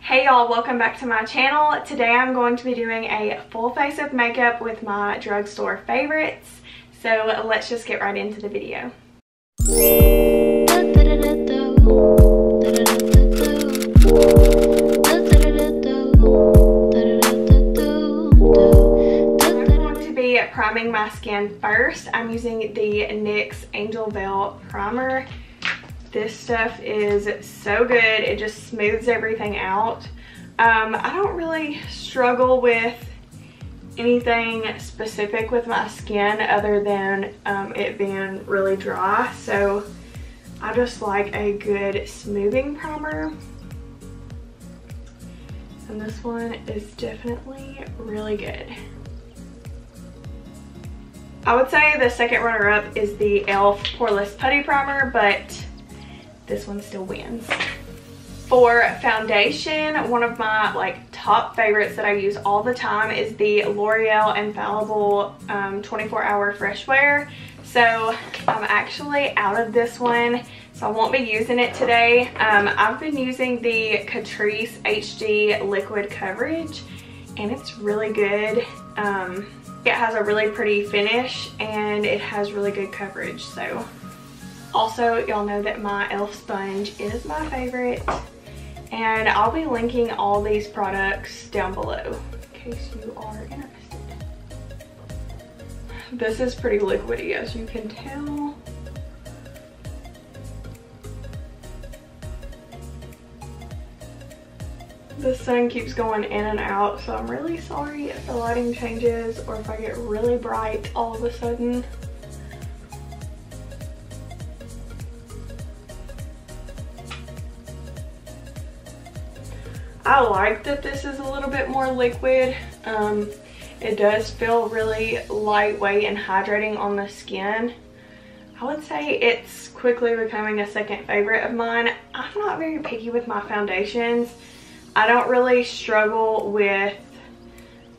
Hey y'all, welcome back to my channel. Today I'm going to be doing a full face of makeup with my drugstore favorites. So let's just get right into the video. I'm going to be priming my skin first. I'm using the NYX Angel Veil Primer. This stuff is so good. It just smooths everything out. I don't really struggle with anything specific with my skin other than it being really dry. So I just like a good smoothing primer. And this one is definitely really good. I would say the second runner-up is the e.l.f. Poreless Putty Primer, but this one still wins. For foundation, one of my top favorites that I use all the time is the L'Oreal Infallible 24-Hour Fresh Wear. So I'm actually out of this one, so I won't be using it today. I've been using the Catrice HD Liquid Coverage, and it's really good. It has a really pretty finish, and it has really good coverage. So also, y'all know that my e.l.f. sponge is my favorite, and I'll be linking all these products down below in case you are interested. This is pretty liquidy, as you can tell. The sun keeps going in and out, so I'm really sorry if the lighting changes or if I get really bright all of a sudden. I like that this is a little bit more liquid. It does feel really lightweight and hydrating on the skin. I would say it's quickly becoming a second favorite of mine. I'm not very picky with my foundations. I don't really struggle with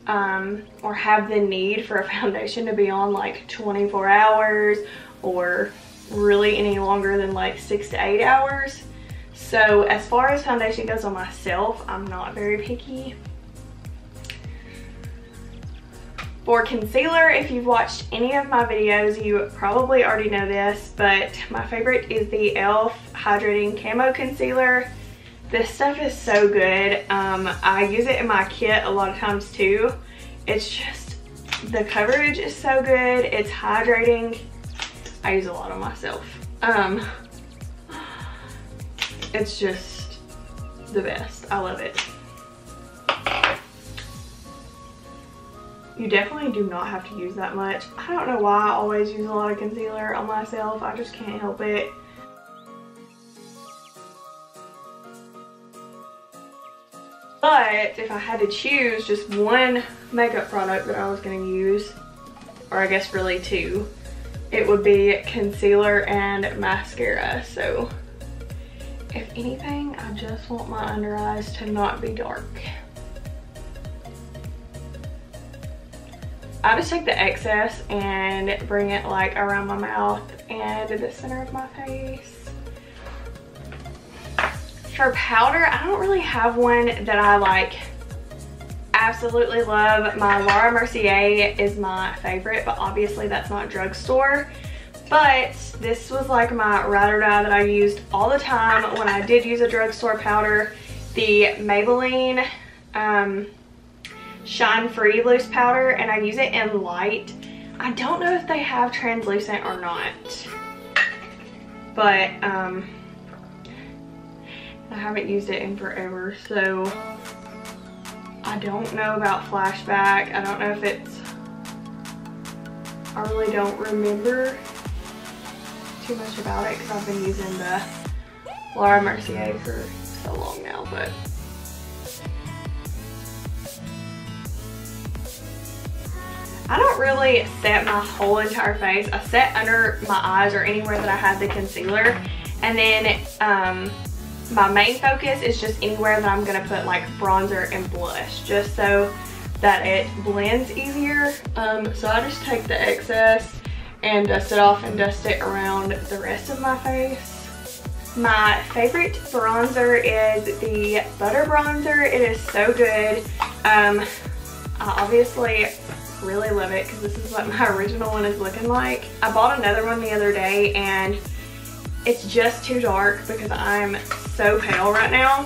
or have the need for a foundation to be on like 24 hours or really any longer than like 6 to 8 hours. So as far as foundation goes on myself, I'm not very picky. For concealer, if you've watched any of my videos, you probably already know this, but my favorite is the e.l.f. Hydrating Camo Concealer. This stuff is so good. I use it in my kit a lot of times too. It's just, the coverage is so good. It's hydrating. I use a lot on myself. It's just the best. I love it. You definitely do not have to use that much. I don't know why I always use a lot of concealer on myself. I just can't help it. But if I had to choose just one makeup product that I was going to use, or I guess really two, it would be concealer and mascara. So if anything, I just want my under eyes to not be dark. I just take the excess and bring it like around my mouth and the center of my face. For powder, I don't really have one that I absolutely love. My Laura Mercier is my favorite, but obviously that's not drugstore. But this was like my ride or die that I used all the time when I did use a drugstore powder. The Maybelline Shine Free Loose Powder, and I use it in light. I don't know if they have translucent or not, but I haven't used it in forever, so I don't know about flashback. I don't know if it's, I really don't remember too much about it because I've been using the Laura Mercier for so long now. But I don't really set my whole entire face. I set under my eyes or anywhere that I have the concealer, and then my main focus is just anywhere that I'm gonna put like bronzer and blush, just so that it blends easier. So I just take the excess and dust it off and dust it around the rest of my face. My favorite bronzer is the Butter Bronzer. It is so good. I obviously really love it because this is what my original one is looking like. I bought another one the other day and it's just too dark because I'm so pale right now.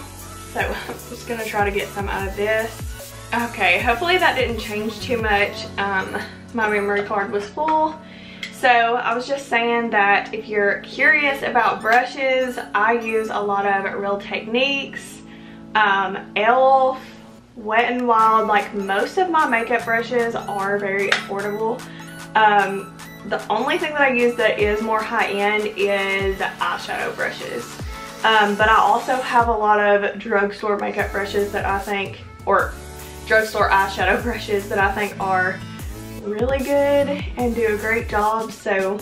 So I'm just gonna try to get some out of this. Okay, hopefully that didn't change too much. My memory card was full. So I was just saying that if you're curious about brushes, I use a lot of Real Techniques, e.l.f., Wet n Wild. Like, most of my makeup brushes are very affordable. The only thing that I use that is more high-end is eyeshadow brushes. But I also have a lot of drugstore makeup brushes that I think, or drugstore eyeshadow brushes that I think are really good and do a great job. So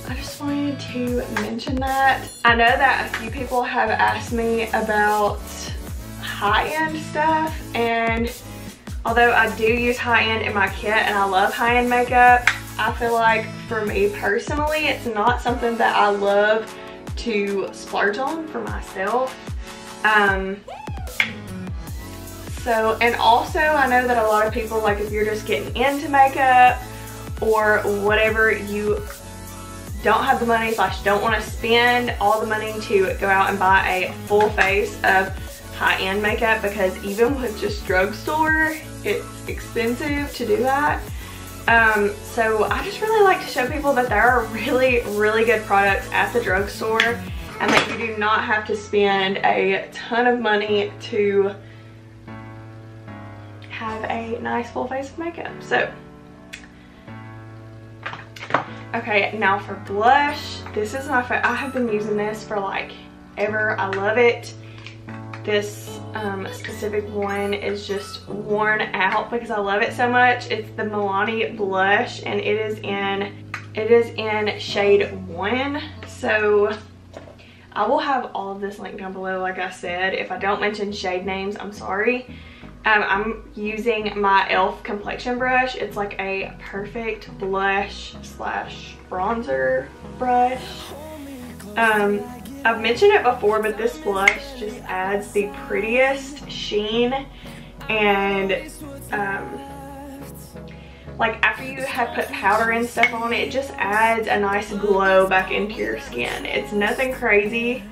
I just wanted to mention that. I know that a few people have asked me about high-end stuff, and although I do use high-end in my kit and I love high-end makeup, I feel like for me personally it's not something that I love to splurge on for myself. And also I know that a lot of people, like, if you're just getting into makeup or whatever, you don't have the money / don't want to spend all the money to go out and buy a full face of high-end makeup, because even with just drugstore, it's expensive to do that. So I just really like to show people that there are really, really good products at the drugstore and that you do not have to spend a ton of money to have a nice full face of makeup. So, okay, now for blush. This is my favorite. I have been using this for like ever. I love it. This specific one is just worn out because I love it so much. It's the Milani blush, and it is in shade 1. So I will have all of this linked down below, like I said. If I don't mention shade names, I'm sorry. I'm using my e.l.f. complexion brush. It's like a perfect blush / bronzer brush. I've mentioned it before, but this blush just adds the prettiest sheen, and like after you have put powder and stuff on it, it just adds a nice glow back into your skin. It's nothing crazy.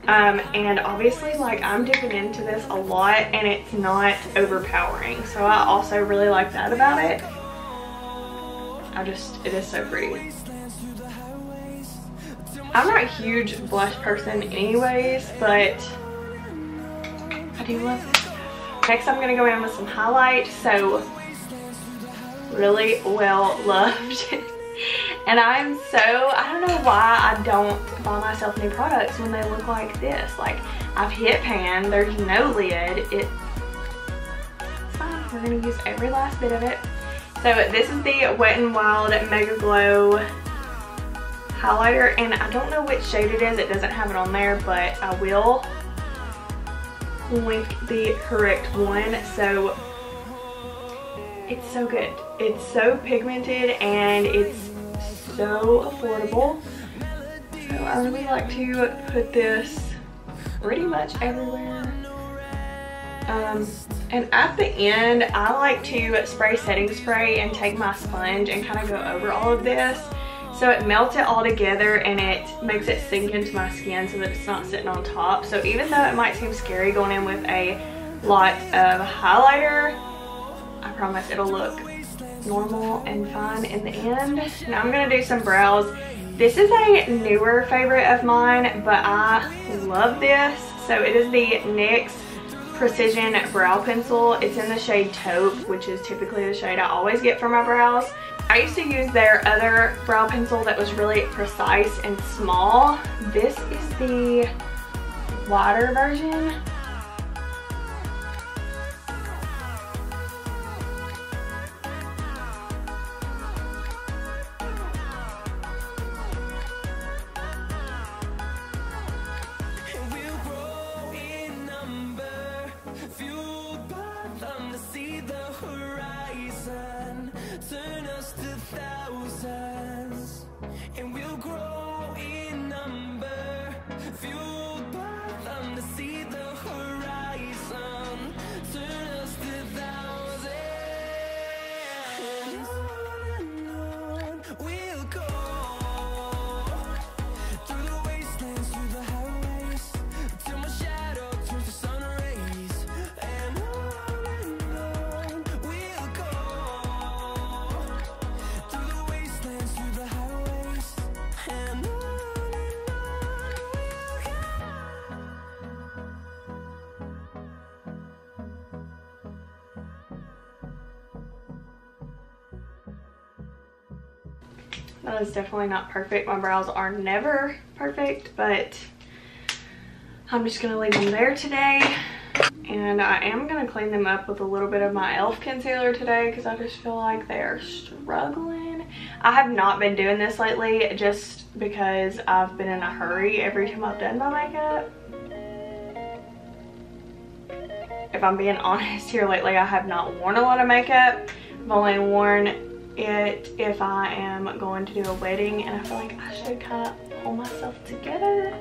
And obviously, like, I'm dipping into this a lot and it's not overpowering, so I also really like that about it. It is so pretty. I'm not a huge blush person anyways, but I do love this stuff. Next I'm gonna go in with some highlight. So really well loved. And I don't know why I don't buy myself new products when they look like this. Like, I've hit pan, there's no lid. It's fine, we're gonna use every last bit of it. So this is the Wet n Wild Mega Glow highlighter, and I don't know which shade it is. It doesn't have it on there, but I will link the correct one. So it's so good. It's so pigmented and it's so affordable. So I really like to put this pretty much everywhere. And at the end, I like to spray setting spray and take my sponge and kind of go over all of this. So it melts it all together and it makes it sink into my skin so that it's not sitting on top. So even though it might seem scary going in with a lot of highlighter, I promise it'll look normal and fine in the end. Now I'm gonna do some brows. This is a newer favorite of mine, but I love this. So it is the NYX Precision Brow Pencil. It's in the shade Taupe, which is typically the shade I always get for my brows. I used to use their other brow pencil that was really precise and small. This is the wider version. Turn us to thousands, and we'll grow in numbers. That is definitely not perfect. My brows are never perfect, but I'm just gonna leave them there today. And I am gonna clean them up with a little bit of my e.l.f. concealer today because I just feel like they are struggling. I have not been doing this lately just because I've been in a hurry every time I've done my makeup. If I'm being honest here, lately I have not worn a lot of makeup. I've only worn it if I am going to do a wedding, and I feel like I should kind of hold myself together.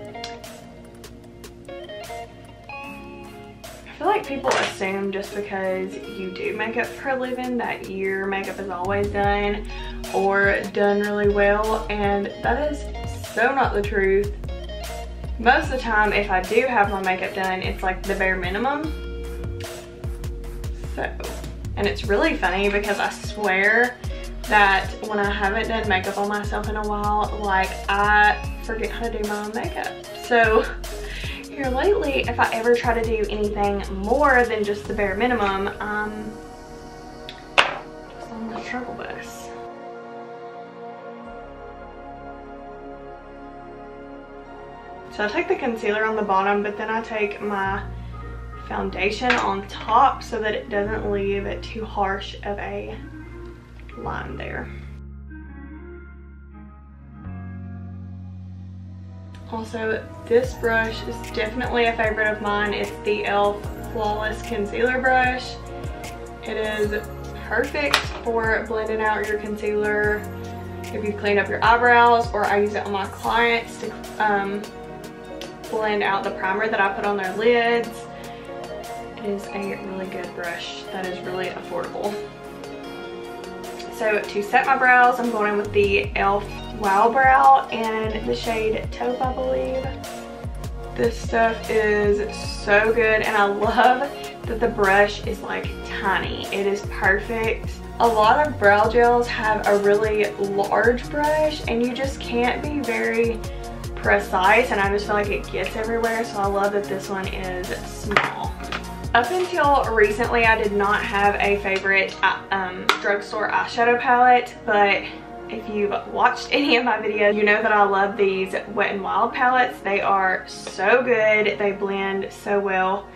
I feel like people assume just because you do makeup for a living that your makeup is always done or done really well, and that is so not the truth. Most of the time, if I do have my makeup done, it's like the bare minimum. So, and it's really funny because I swear that when I haven't done makeup on myself in a while, like I forget how to do my own makeup. So here lately, if I ever try to do anything more than just the bare minimum, I'm just on the struggle bus. So I take the concealer on the bottom, but then I take my foundation on top so that it doesn't leave it too harsh of a line there. Also, this brush is definitely a favorite of mine. It's the e.l.f. Flawless Concealer Brush. It is perfect for blending out your concealer if you clean up your eyebrows, or I use it on my clients to blend out the primer that I put on their lids. It is a really good brush that is really affordable. So to set my brows, I'm going in with the e.l.f. Wow Brow in the shade Taupe, I believe. This stuff is so good, and I love that the brush is like tiny. It is perfect. A lot of brow gels have a really large brush and you just can't be very precise, and I just feel like it gets everywhere, so I love that this one is small. Up until recently, I did not have a favorite drugstore eyeshadow palette, but if you've watched any of my videos, you know that I love these Wet n Wild palettes. They are so good. They blend so well.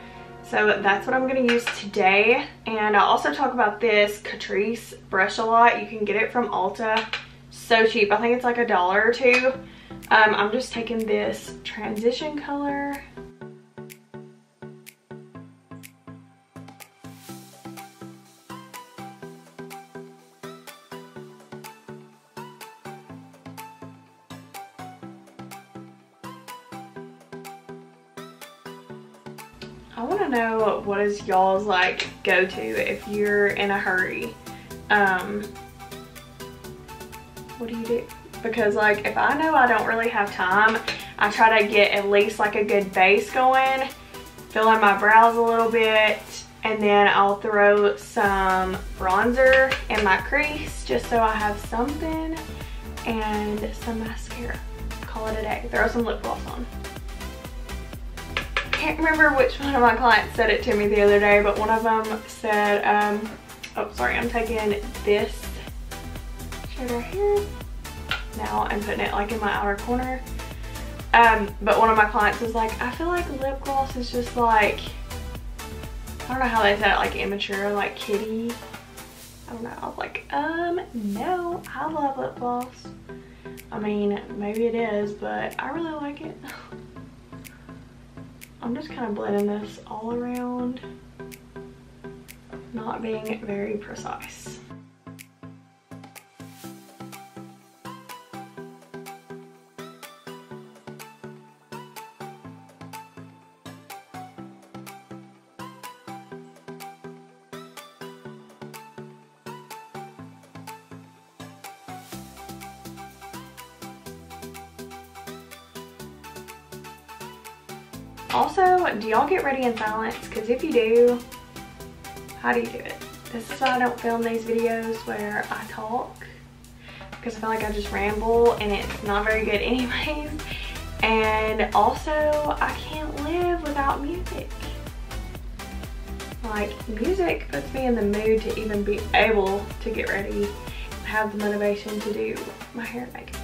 So that's what I'm going to use today. And I also talk about this Catrice brush a lot. You can get it from Ulta. So cheap. I think it's like $1 or $2. I'm just taking this transition color. I want to know what is y'all's like go-to if you're in a hurry. What do you do? Because like if I know I don't really have time, I try to get at least like a good base going, fill in my brows a little bit, and then I'll throw some bronzer in my crease just so I have something, and some mascara. Call it a day. Throw some lip gloss on. I can't remember which one of my clients said it to me the other day, but one of them said, oh sorry, I'm taking this shade right here now and putting it like in my outer corner. But one of my clients was like, I feel like lip gloss is just like, I don't know how they said it, like immature, like kiddie. I don't know. I was like, no, I love lip gloss. I mean, maybe it is, but I really like it. I'm just kind of blending this all around, not being very precise. Also, do y'all get ready in silence? Because if you do, how do you do it? This is why I don't film these videos where I talk, because I feel like I just ramble and it's not very good anyways. And also, I can't live without music. Like, music puts me in the mood to even be able to get ready. I have the motivation to do my hair and makeup,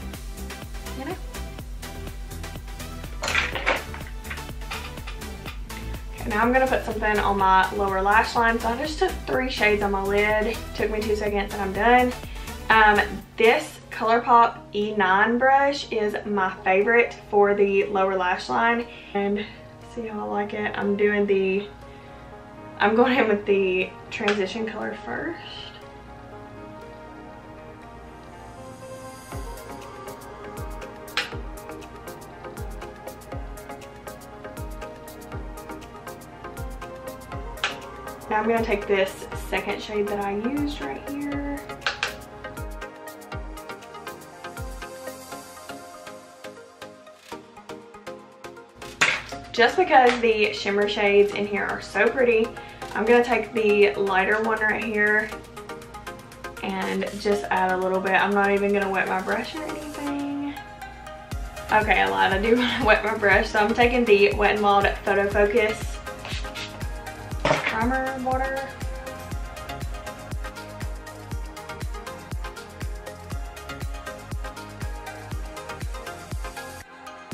you know? Okay, now I'm gonna put something on my lower lash line. So I just took 3 shades on my lid. Took me 2 seconds and I'm done. This ColourPop E9 brush is my favorite for the lower lash line. And see how I like it? I'm going in with the transition color first. Now I'm going to take this second shade that I used right here. Just because the shimmer shades in here are so pretty, I'm going to take the lighter one right here and just add a little bit. I'm not even going to wet my brush or anything. Okay, I lied. I do want to wet my brush. So I'm taking the Wet n Wild Photo Focus primer water.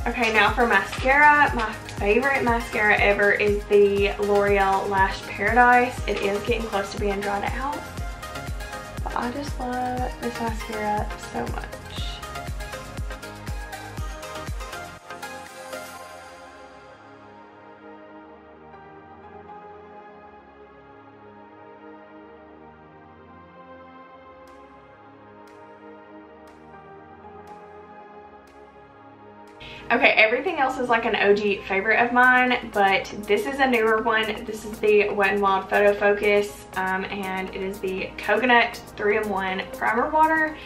Okay, now for mascara. My favorite mascara ever is the L'Oreal Lash Paradise. It is getting close to being dried out, but I just love this mascara so much. Okay, everything else is like an OG favorite of mine, but this is a newer one. This is the Wet n Wild Photo Focus, and it is the Coconut 3-in-1 Primer Water.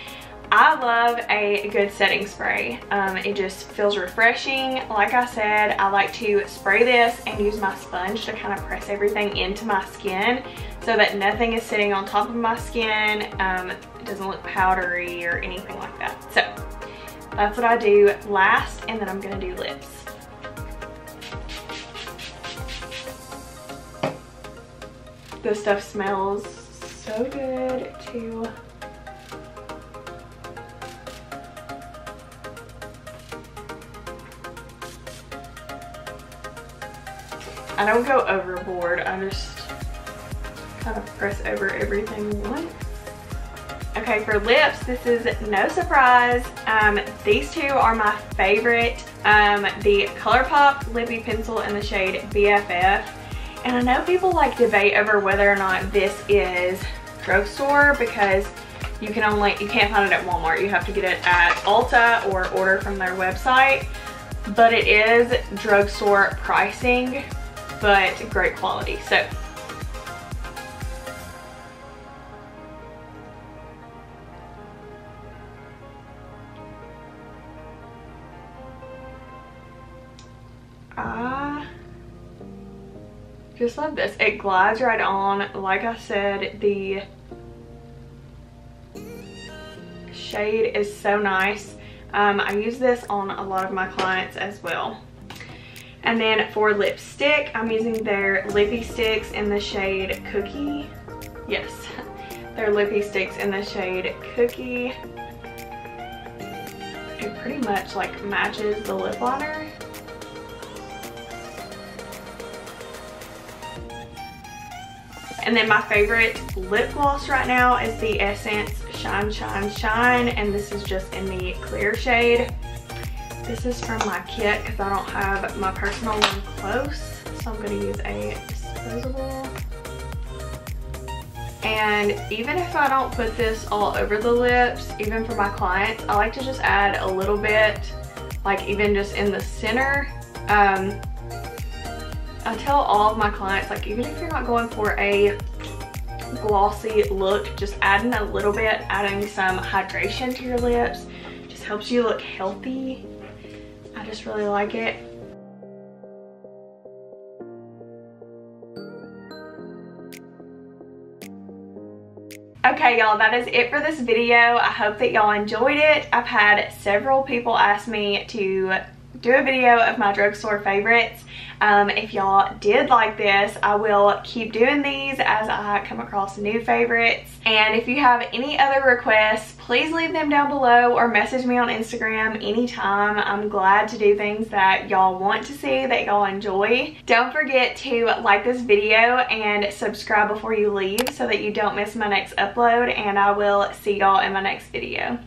I love a good setting spray. It just feels refreshing. Like I said, I like to spray this and use my sponge to kind of press everything into my skin so that nothing is sitting on top of my skin. It doesn't look powdery or anything like that. So that's what I do last, and then I'm gonna do lips. This stuff smells so good too. I don't go overboard, I just kind of press over everything once. Okay, for lips, this is no surprise. These two are my favorite. The ColourPop Lippy Pencil in the shade BFF. And I know people like debate over whether or not this is Drugstore because you can't find it at Walmart. You have to get it at Ulta or order from their website. But it is Drugstore pricing, but great quality. So I just love this. It glides right on. Like I said, the shade is so nice. I use this on a lot of my clients as well. And then for lipstick, I'm using their Lippy Sticks in the shade Cookie. Yes, their Lippy Sticks in the shade Cookie. It pretty much like matches the lip liner. And then my favorite lip gloss right now is the Essence Shine Shine Shine, and this is just in the clear shade. This is from my kit because I don't have my personal one close, so I'm going to use a disposable. And even if I don't put this all over the lips, even for my clients, I like to just add a little bit, like even just in the center. I tell all of my clients, like even if you're not going for a glossy look, just adding a little bit, adding some hydration to your lips, just helps you look healthy. I just really like it. Okay, y'all, that is it for this video. I hope that y'all enjoyed it. I've had several people ask me to do a video of my drugstore favorites. If y'all did like this, I will keep doing these as I come across new favorites. And if you have any other requests, please leave them down below or message me on Instagram anytime. I'm glad to do things that y'all want to see, that y'all enjoy. Don't forget to like this video and subscribe before you leave so that you don't miss my next upload, and I will see y'all in my next video.